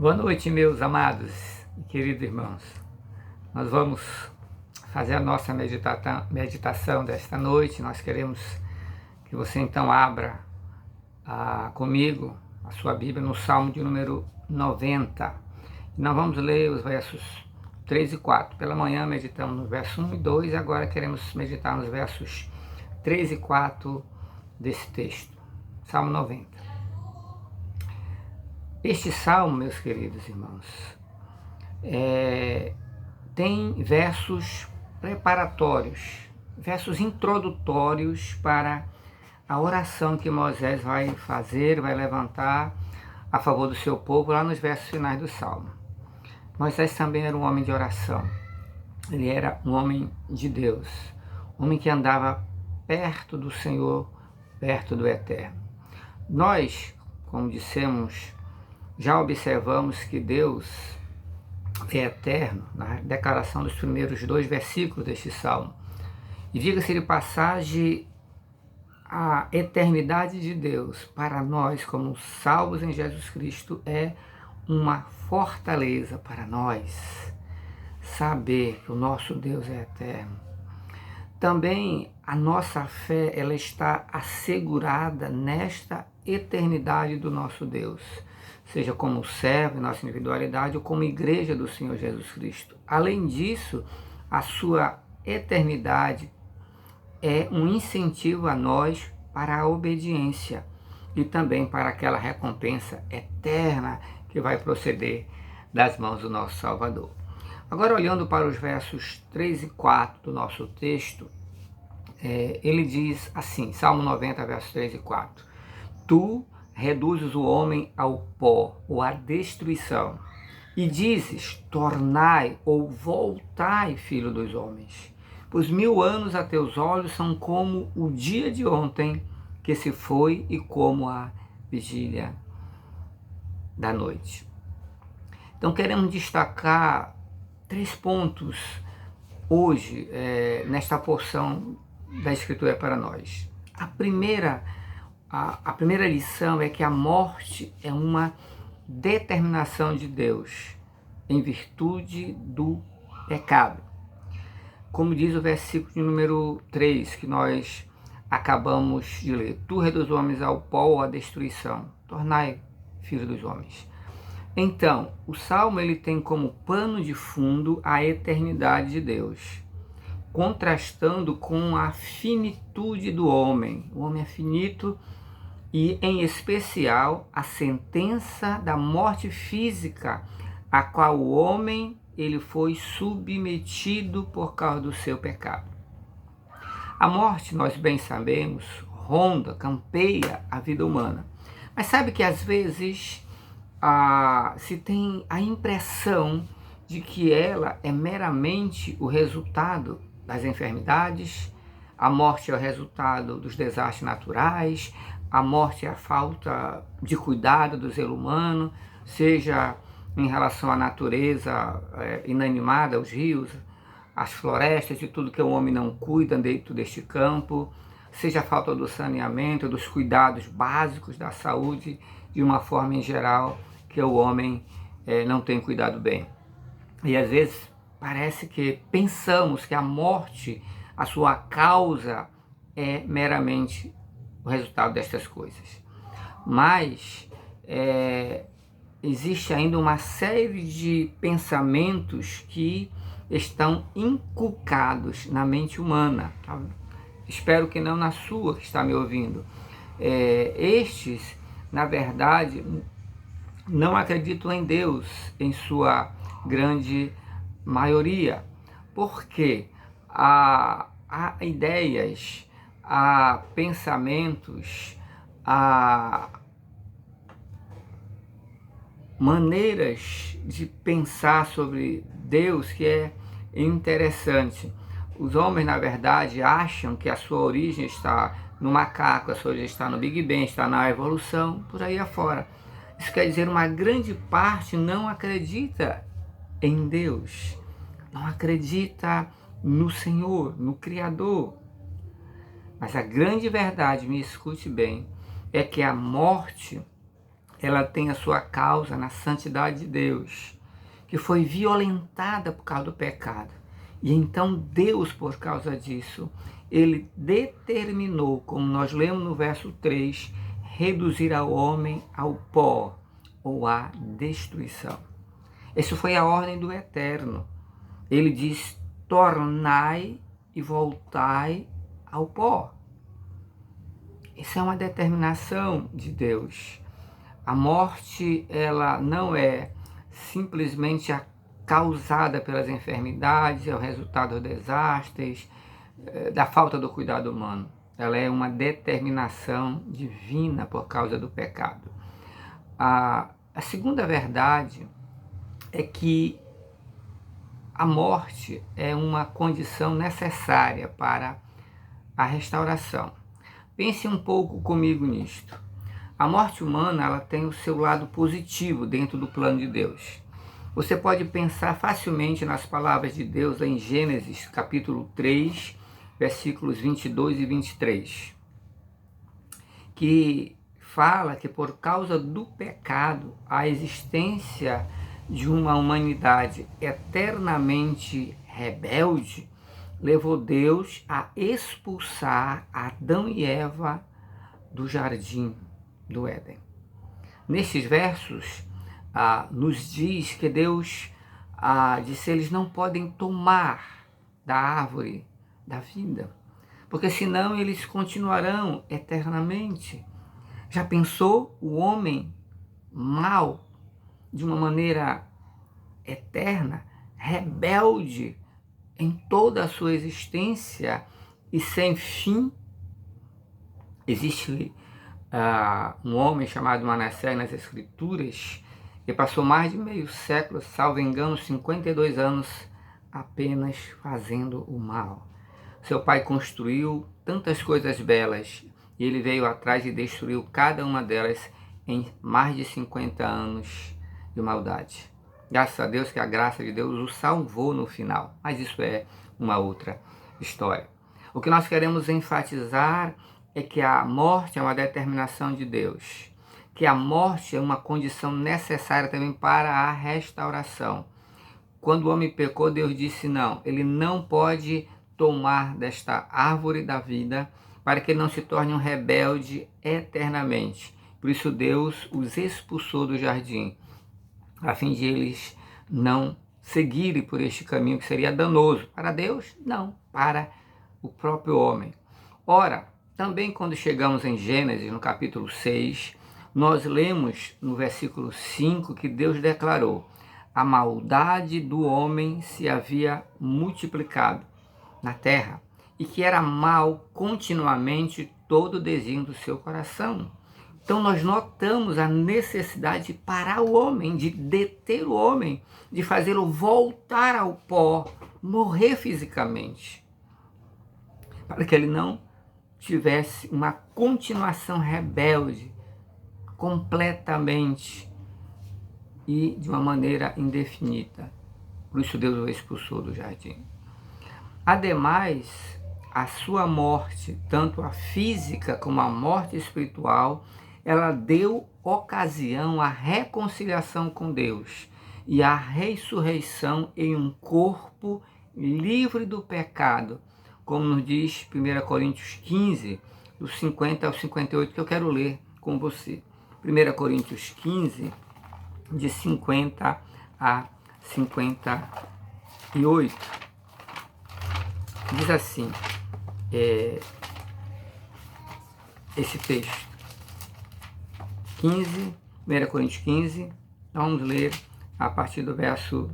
Boa noite, meus amados e queridos irmãos. Nós vamos fazer a nossa meditação desta noite. Nós queremos que você então abra comigo a sua Bíblia no Salmo de número 90. E nós vamos ler os versos 3 e 4. Pela manhã meditamos no verso 1 e 2 e agora queremos meditar nos versos 3 e 4 desse texto. Salmo 90. Este salmo, meus queridos irmãos, tem versos preparatórios, versos introdutórios para a oração que Moisés vai fazer, vai levantar a favor do seu povo lá nos versos finais do salmo. Moisés também era um homem de oração, ele era um homem de Deus, um homem que andava perto do Senhor, perto do Eterno. Nós, como dissemos, já observamos que Deus é eterno na declaração dos primeiros 2 versículos deste salmo. E diga-se de passagem, a eternidade de Deus para nós, como salvos em Jesus Cristo, é uma fortaleza para nós saber que o nosso Deus é eterno. Também a nossa fé ela está assegurada nesta eternidade do nosso Deus, seja como servo em nossa individualidade ou como igreja do Senhor Jesus Cristo. Além disso, a sua eternidade é um incentivo a nós para a obediência e também para aquela recompensa eterna que vai proceder das mãos do nosso Salvador. Agora, olhando para os versos 3 e 4 do nosso texto, ele diz assim, Salmo 90, versos 3 e 4. Tu reduzes o homem ao pó ou à destruição, e dizes, tornai ou voltai, filho dos homens. Pois 1000 anos a teus olhos são como o dia de ontem que se foi e como a vigília da noite. Então queremos destacar 3 pontos hoje nesta porção da Escritura para nós. A primeira lição é que a morte é uma determinação de Deus em virtude do pecado. Como diz o versículo de número 3 que nós acabamos de ler. Tu reduz os homens ao pó ou à destruição. Tornai, filho dos homens. Então, o Salmo ele tem como pano de fundo a eternidade de Deus, contrastando com a finitude do homem. O homem é finito e, em especial, a sentença da morte física, a qual o homem ele foi submetido por causa do seu pecado. A morte, nós bem sabemos, ronda, campeia a vida humana. Mas sabe que às vezes se tem a impressão de que ela é meramente o resultado das enfermidades, a morte é o resultado dos desastres naturais, a morte é a falta de cuidado do ser humano, seja em relação à natureza inanimada, os rios, as florestas e tudo que o homem não cuida dentro deste campo, seja a falta do saneamento, dos cuidados básicos da saúde, de uma forma em geral, que o homem não tem cuidado bem. E às vezes parece que pensamos que a morte, a sua causa é meramente o resultado destas coisas. Mas existe ainda uma série de pensamentos que estão inculcados na mente humana. Tá? Espero que não na sua, que está me ouvindo. Estes, na verdade, não acreditam em Deus, em sua grande maioria, porque há ideias, há pensamentos, há maneiras de pensar sobre Deus que é interessante. Os homens, na verdade, acham que a sua origem está no macaco, a sua origem está no Big Bang, está na evolução, por aí afora. Isso quer dizer, uma grande parte não acredita em Deus, não acredita no Senhor, no Criador. Mas a grande verdade, me escute bem, é que a morte ela tem a sua causa na santidade de Deus, que foi violentada por causa do pecado. E então Deus, por causa disso, ele determinou, como nós lemos no verso 3, reduzir ao homem ao pó ou à destruição. Essa foi a ordem do Eterno. Ele diz: tornai e voltai ao pó. Isso é uma determinação de Deus. A morte, ela não é simplesmente causada pelas enfermidades, é o resultado dos desastres, da falta do cuidado humano. Ela é uma determinação divina por causa do pecado. A segunda verdade é que a morte é uma condição necessária para a restauração. Pense um pouco comigo nisto. A morte humana, ela tem o seu lado positivo dentro do plano de Deus. Você pode pensar facilmente nas palavras de Deus em Gênesis, capítulo 3, versículos 22 e 23, que fala que por causa do pecado, a existência de uma humanidade eternamente rebelde levou Deus a expulsar Adão e Eva do jardim do Éden. Nestes versos, nos diz que Deus disse: eles não podem tomar da árvore da vida, porque senão eles continuarão eternamente. Já pensou o homem mau, de uma maneira eterna, rebelde em toda a sua existência e sem fim? Existe um homem chamado Manassés nas Escrituras, que passou mais de meio século, salvo engano, 52 anos, apenas fazendo o mal. Seu pai construiu tantas coisas belas e ele veio atrás e destruiu cada uma delas em mais de 50 anos de maldade. Graças a Deus que a graça de Deus o salvou no final, mas isso é uma outra história. O que nós queremos enfatizar é que a morte é uma determinação de Deus, que a morte é uma condição necessária também para a restauração. Quando o homem pecou, Deus disse não, ele não pode tomar desta árvore da vida para que ele não se torne um rebelde eternamente. Por isso Deus os expulsou do jardim, a fim de eles não seguirem por este caminho que seria danoso. Para Deus, não, para o próprio homem. Ora, também quando chegamos em Gênesis, no capítulo 6, nós lemos no versículo 5 que Deus declarou: a maldade do homem se havia multiplicado na terra, e que era mal continuamente todo o desígnio do seu coração. Então nós notamos a necessidade de parar o homem, de deter o homem, de fazê-lo voltar ao pó, morrer fisicamente, para que ele não tivesse uma continuação rebelde, completamente e de uma maneira indefinida. Por isso Deus o expulsou do jardim. Ademais, a sua morte, tanto a física como a morte espiritual, ela deu ocasião à reconciliação com Deus e à ressurreição em um corpo livre do pecado, como nos diz 1 Coríntios 15, dos 50 ao 58, que eu quero ler com você. 1 Coríntios 15, de 50 a 58. Diz assim, esse texto, 15, 1 Coríntios 15, vamos ler a partir do verso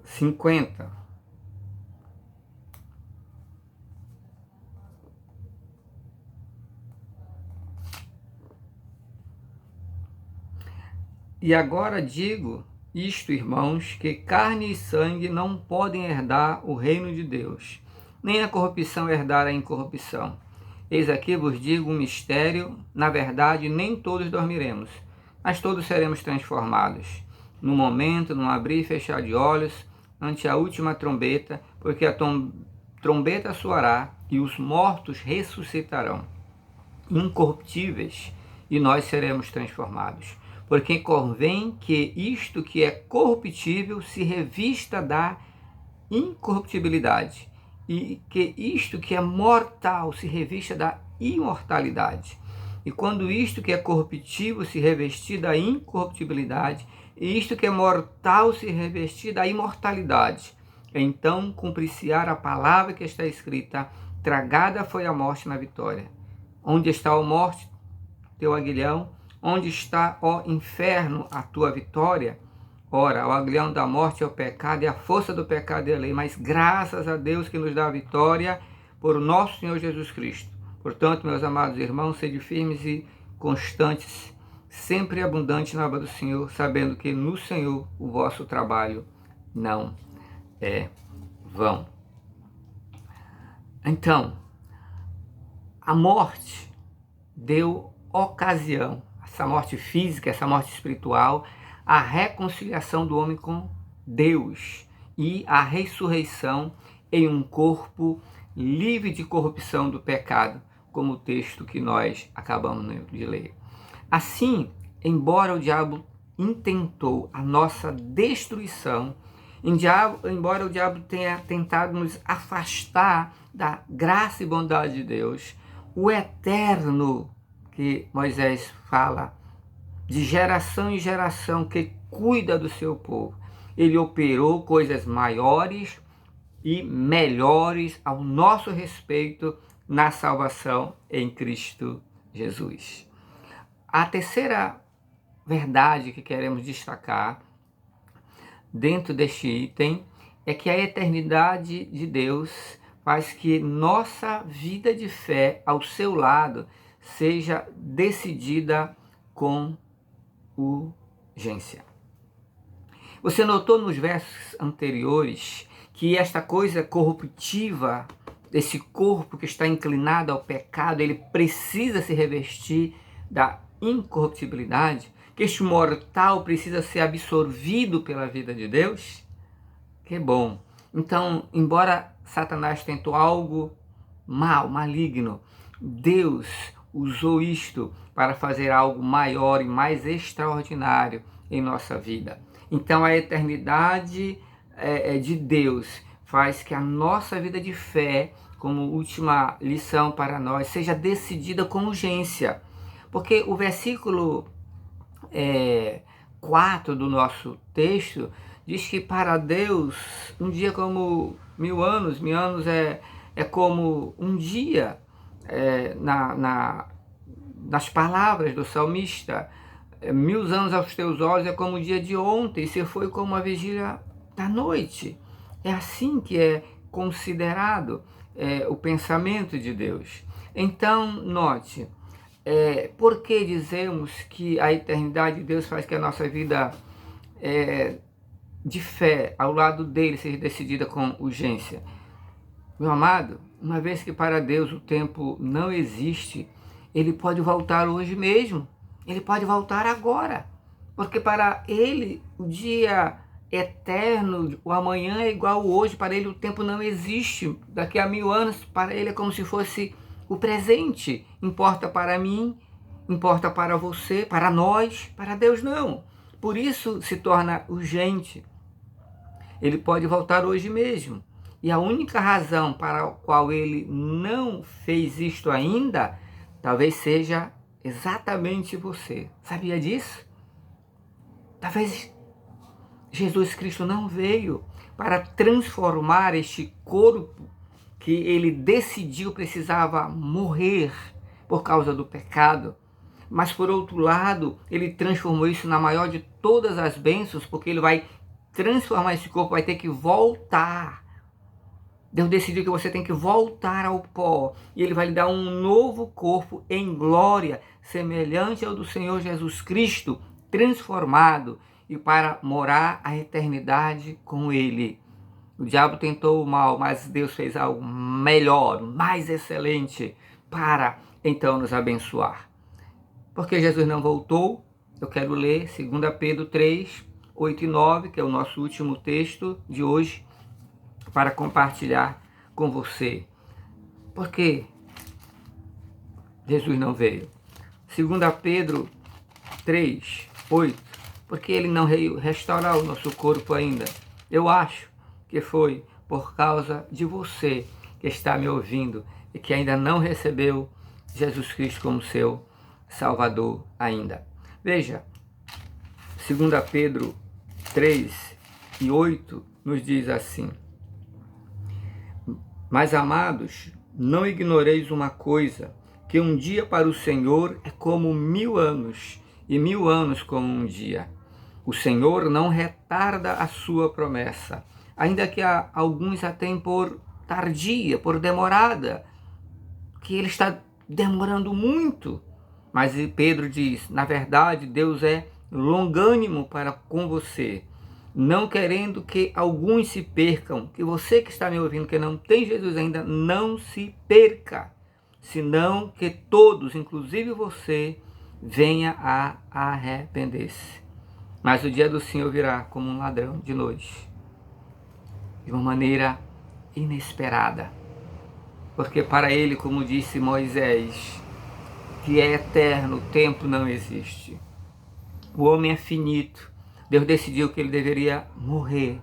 50. E agora digo isto, irmãos, que carne e sangue não podem herdar o reino de Deus, nem a corrupção herdar a incorrupção. Eis aqui vos digo um mistério: na verdade nem todos dormiremos, mas todos seremos transformados, no momento, num abrir e fechar de olhos, ante a última trombeta, porque a trombeta soará e os mortos ressuscitarão, incorruptíveis, e nós seremos transformados. Porque convém que isto que é corruptível se revista da incorruptibilidade, e que isto que é mortal se revista da imortalidade. E quando isto que é corruptível se revestir da incorruptibilidade, e isto que é mortal se revestir da imortalidade, então cumprir-se-á a palavra que está escrita: tragada foi a morte na vitória. Onde está, ó morte, teu aguilhão? Onde está, ó inferno, a tua vitória? Ora, o aguilhão da morte é o pecado, e a força do pecado é a lei, mas graças a Deus que nos dá a vitória por nosso Senhor Jesus Cristo. Portanto, meus amados irmãos, sede firmes e constantes, sempre abundantes na obra do Senhor, sabendo que no Senhor o vosso trabalho não é vão. Então, a morte deu ocasião, essa morte física, essa morte espiritual, a reconciliação do homem com Deus e a ressurreição em um corpo livre de corrupção do pecado, como o texto que nós acabamos de ler. Assim, embora o diabo intentou a nossa destruição, embora o diabo tenha tentado nos afastar da graça e bondade de Deus, o eterno, que Moisés fala, de geração em geração, que cuida do seu povo, ele operou coisas maiores e melhores ao nosso respeito na salvação em Cristo Jesus. A terceira verdade que queremos destacar dentro deste item é que a eternidade de Deus faz que nossa vida de fé ao seu lado seja decidida com urgência. Você notou nos versos anteriores que esta coisa corruptiva, esse corpo que está inclinado ao pecado, ele precisa se revestir da incorruptibilidade, que este mortal precisa ser absorvido pela vida de Deus? Que bom! Então, embora Satanás tentou algo mal, maligno, Deus usou isto para fazer algo maior e mais extraordinário em nossa vida. Então, a eternidade de Deus faz que a nossa vida de fé, como última lição para nós, seja decidida com urgência. Porque o versículo 4 do nosso texto diz que para Deus um dia como 1000 anos, 1000 anos é como um dia, nas palavras do salmista, 1000 anos aos teus olhos é como o dia de ontem, se foi como a vigília da noite. É assim que é considerado o pensamento de Deus. Então, note, por que dizemos que a eternidade de Deus faz que a nossa vida de fé ao lado dele seja decidida com urgência? Meu amado, uma vez que para Deus o tempo não existe, ele pode voltar hoje mesmo, ele pode voltar agora, porque para ele o dia eterno, o amanhã é igual ao hoje, para ele o tempo não existe, daqui a 1000 anos para ele é como se fosse o presente, importa para mim, importa para você, para nós, para Deus não. Por isso se torna urgente. Ele pode voltar hoje mesmo. E a única razão para a qual ele não fez isto ainda, talvez seja exatamente você. Sabia disso? Talvez Jesus Cristo não veio para transformar este corpo que ele decidiu precisava morrer por causa do pecado. Mas, por outro lado, ele transformou isso na maior de todas as bênçãos, porque ele vai transformar esse corpo, vai ter que voltar. Deus decidiu que você tem que voltar ao pó, e ele vai lhe dar um novo corpo em glória, semelhante ao do Senhor Jesus Cristo, transformado, e para morar a eternidade com ele. O diabo tentou o mal, mas Deus fez algo melhor, mais excelente, para então nos abençoar. Porque Jesus não voltou, eu quero ler 2 Pedro 3, 8 e 9, que é o nosso último texto de hoje, para compartilhar com você. Por que Jesus não veio? 2 Pedro 3:8, porque ele não veio restaurar o nosso corpo ainda. Eu acho que foi por causa de você que está me ouvindo e que ainda não recebeu Jesus Cristo como seu Salvador ainda. Veja, 2 Pedro 3:8 nos diz assim: mas, amados, não ignoreis uma coisa, que um dia para o Senhor é como 1000 anos, e 1000 anos como um dia. O Senhor não retarda a sua promessa, ainda que alguns a tenham por tardia, por demorada, que ele está demorando muito. Mas Pedro diz, na verdade, Deus é longânimo para com você, não querendo que alguns se percam, que você que está me ouvindo, que não tem Jesus ainda, não se perca, senão que todos, inclusive você, venha a arrepender-se. Mas o dia do Senhor virá como um ladrão de noite, de uma maneira inesperada, porque para ele, como disse Moisés, que é eterno, o tempo não existe. O homem é finito. Deus decidiu que ele deveria morrer.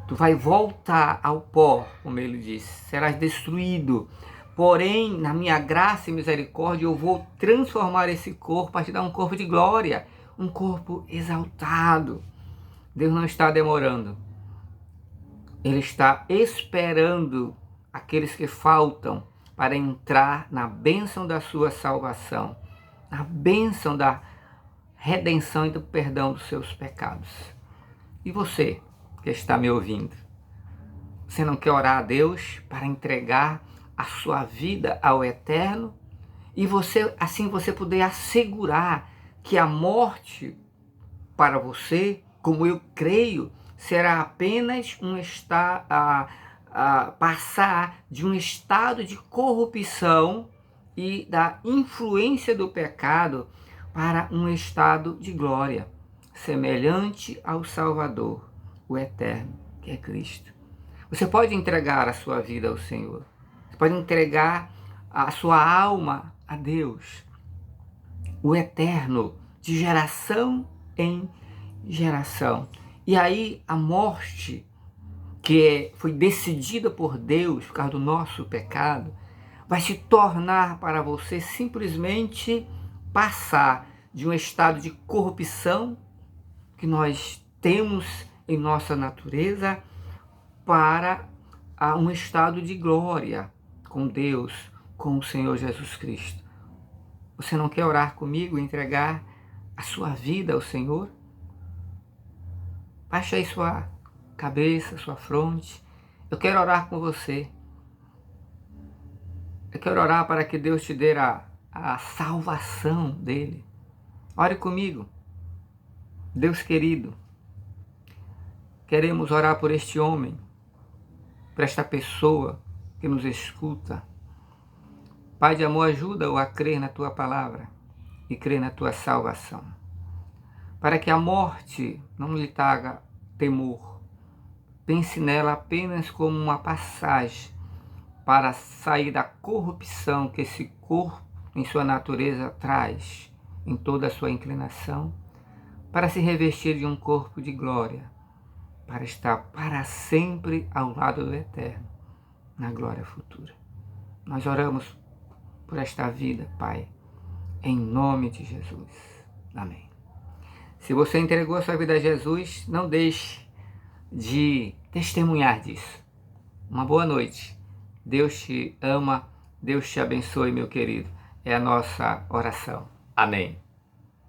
Tu vai voltar ao pó, como ele disse. Serás destruído. Porém, na minha graça e misericórdia, eu vou transformar esse corpo para te dar um corpo de glória. Um corpo exaltado. Deus não está demorando. Ele está esperando aqueles que faltam para entrar na bênção da sua salvação. Na bênção da redenção e do perdão dos seus pecados. E você que está me ouvindo, você não quer orar a Deus para entregar a sua vida ao Eterno? E assim você poder assegurar que a morte para você, como eu creio, será apenas passar de um estado de corrupção e da influência do pecado para um estado de glória, semelhante ao Salvador, o Eterno, que é Cristo. Você pode entregar a sua vida ao Senhor. Você pode entregar a sua alma a Deus, o Eterno, de geração em geração. E aí a morte, que foi decidida por Deus por causa do nosso pecado, vai se tornar para você simplesmente passar de um estado de corrupção que nós temos em nossa natureza para um estado de glória com Deus, com o Senhor Jesus Cristo. Você não quer orar comigo e entregar a sua vida ao Senhor? Baixa aí sua cabeça, sua fronte. Eu quero orar com você. Eu quero orar para que Deus te dê a salvação dele. Ore comigo. Deus querido, queremos orar por este homem, por esta pessoa que nos escuta. Pai de amor, ajuda-o a crer na tua palavra e crer na tua salvação, para que a morte não lhe traga temor. Pense nela apenas como uma passagem para sair da corrupção que esse corpo, em sua natureza, traz em toda a sua inclinação, para se revestir de um corpo de glória, para estar para sempre ao lado do Eterno, na glória futura. Nós oramos por esta vida, Pai, em nome de Jesus. Amém. Se você entregou a sua vida a Jesus, não deixe de testemunhar disso. Uma boa noite. Deus te ama, Deus te abençoe, meu querido. É a nossa oração. Amém.